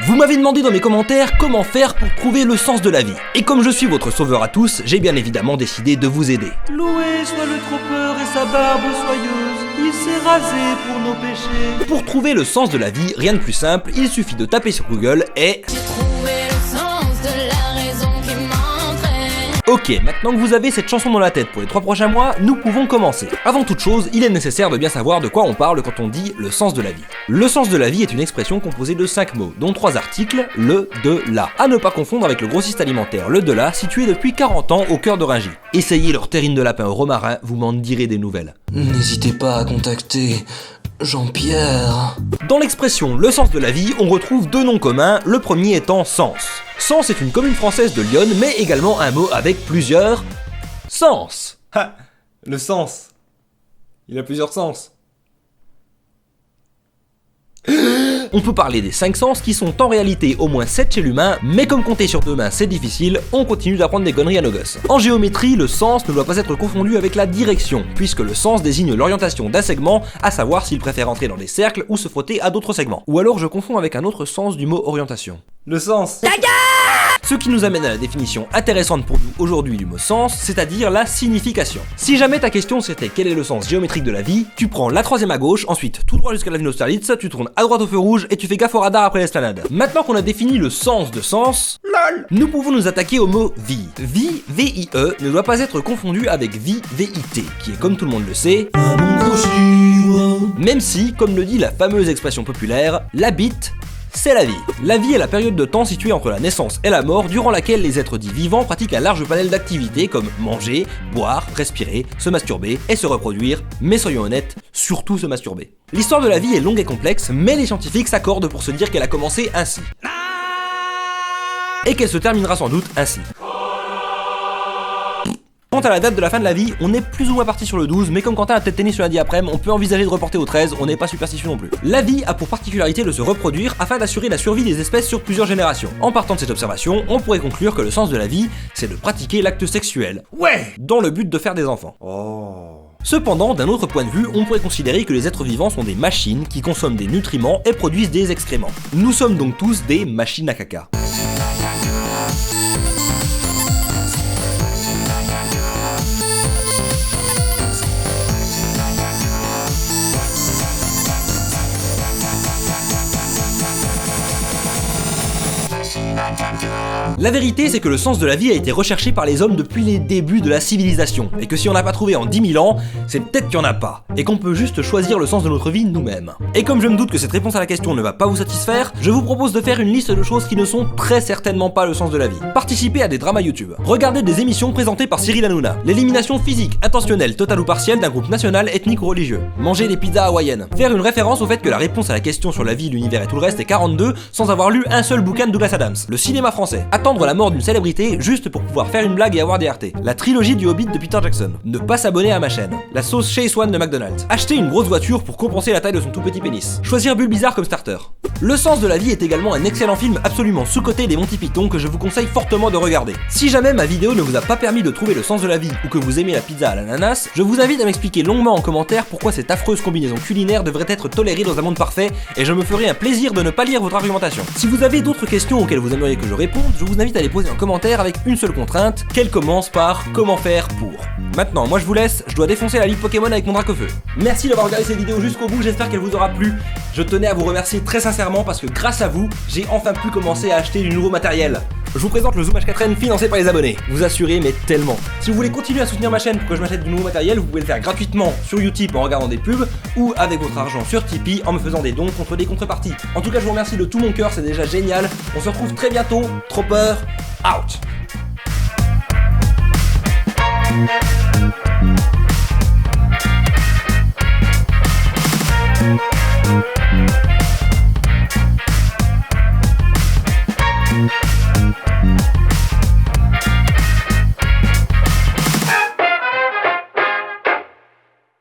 Vous m'avez demandé dans mes commentaires comment faire pour trouver le sens de la vie. Et comme je suis votre sauveur à tous, j'ai bien évidemment décidé de vous aider. Loué soit le trompeur et sa barbe soyeuse, il s'est rasé pour nos péchés. Pour trouver le sens de la vie, rien de plus simple, il suffit de taper sur Google et... Ok, maintenant que vous avez cette chanson dans la tête pour les 3 prochains mois, nous pouvons commencer. Avant toute chose, il est nécessaire de bien savoir de quoi on parle quand on dit le sens de la vie. Le sens de la vie est une expression composée de 5 mots, dont 3 articles, le, de, la. À ne pas confondre avec le grossiste alimentaire, le de la, situé depuis 40 ans au cœur de Rungis. Essayez leur terrine de lapin au romarin, vous m'en direz des nouvelles. N'hésitez pas à contacter Jean-Pierre. Dans l'expression le sens de la vie, on retrouve 2 noms communs, le premier étant Sens. Sens est une commune française de Lyon, mais également un mot avec plusieurs sens. Ha, le sens. Il a plusieurs sens. On peut parler des 5 sens qui sont en réalité au moins 7 chez l'humain, mais comme compter sur 2 mains c'est difficile, on continue d'apprendre des conneries à nos gosses. En géométrie, le sens ne doit pas être confondu avec la direction, puisque le sens désigne l'orientation d'un segment, à savoir s'il préfère entrer dans des cercles ou se frotter à d'autres segments. Ou alors je confonds avec un autre sens du mot orientation. Le sens. Ce qui nous amène à la définition intéressante pour nous aujourd'hui du mot sens, c'est-à-dire la signification. Si jamais ta question c'était quel est le sens géométrique de la vie, tu prends la 3ème à gauche, ensuite tout droit jusqu'à l'avenue Austerlitz, tu tournes à droite au feu rouge et tu fais gaffe au radar après l'esplanade. Maintenant qu'on a défini le sens de sens, LOL, nous pouvons nous attaquer au mot vie. Vie, V-I-E, ne doit pas être confondu avec vie, V-I-T, qui est comme tout le monde le sait, même si, comme le dit la fameuse expression populaire, la bite, c'est la vie. La vie est la période de temps située entre la naissance et la mort durant laquelle les êtres dits vivants pratiquent un large panel d'activités comme manger, boire, respirer, se masturber et se reproduire, mais soyons honnêtes, surtout se masturber. L'histoire de la vie est longue et complexe, mais les scientifiques s'accordent pour se dire qu'elle a commencé ainsi. Et qu'elle se terminera sans doute ainsi. Quant à la date de la fin de la vie, on est plus ou moins parti sur le 12, mais comme Quentin a peut-être tennis sur lundi après-midi, on peut envisager de reporter au 13, on n'est pas superstitieux non plus. La vie a pour particularité de se reproduire afin d'assurer la survie des espèces sur plusieurs générations. En partant de cette observation, on pourrait conclure que le sens de la vie, c'est de pratiquer l'acte sexuel. Ouais, dans le but de faire des enfants. Cependant, d'un autre point de vue, on pourrait considérer que les êtres vivants sont des machines qui consomment des nutriments et produisent des excréments. Nous sommes donc tous des machines à caca. La vérité, c'est que le sens de la vie a été recherché par les hommes depuis les débuts de la civilisation, et que si on n'a pas trouvé en 10 000 ans, c'est peut-être qu'il n'y en a pas, et qu'on peut juste choisir le sens de notre vie nous-mêmes. Et comme je me doute que cette réponse à la question ne va pas vous satisfaire, je vous propose de faire une liste de choses qui ne sont très certainement pas le sens de la vie. Participez à des dramas YouTube, regardez des émissions présentées par Cyril Hanouna, l'élimination physique, intentionnelle, totale ou partielle d'un groupe national, ethnique ou religieux, manger des pizzas hawaïennes, faire une référence au fait que la réponse à la question sur la vie, l'univers et tout le reste est 42 sans avoir lu un seul bouquin de Douglas Adams, le cinéma français, attendre la mort d'une célébrité juste pour pouvoir faire une blague et avoir des RT, la trilogie du Hobbit de Peter Jackson, ne pas s'abonner à ma chaîne, la sauce Chase One de McDonald's, acheter une grosse voiture pour compenser la taille de son tout petit pénis, choisir Bulbizarre comme starter. Le sens de la vie est également un excellent film absolument sous-coté des Monty Python que je vous conseille fortement de regarder. Si jamais ma vidéo ne vous a pas permis de trouver le sens de la vie ou que vous aimez la pizza à l'ananas, je vous invite à m'expliquer longuement en commentaire pourquoi cette affreuse combinaison culinaire devrait être tolérée dans un monde parfait et je me ferai un plaisir de ne pas lire votre argumentation. Si vous avez d'autres questions auxquelles vous aimeriez que je réponde, je vous invite à les poser en commentaire avec une seule contrainte, qu'elle commence par comment faire pour. Maintenant, moi je vous laisse, je dois défoncer la ligue Pokémon avec mon Dracofeu. Merci d'avoir regardé cette vidéo jusqu'au bout, j'espère qu'elle vous aura plu. Je tenais à vous remercier très sincèrement parce que grâce à vous, j'ai enfin pu commencer à acheter du nouveau matériel. Je vous présente le Zoom H4n financé par les abonnés. Vous assurez, mais tellement. Si vous voulez continuer à soutenir ma chaîne pour que je m'achète du nouveau matériel, vous pouvez le faire gratuitement sur Utip en regardant des pubs ou avec votre argent sur Tipeee en me faisant des dons contre des contreparties. En tout cas, je vous remercie de tout mon cœur, c'est déjà génial. On se retrouve très bientôt. Tropper, out.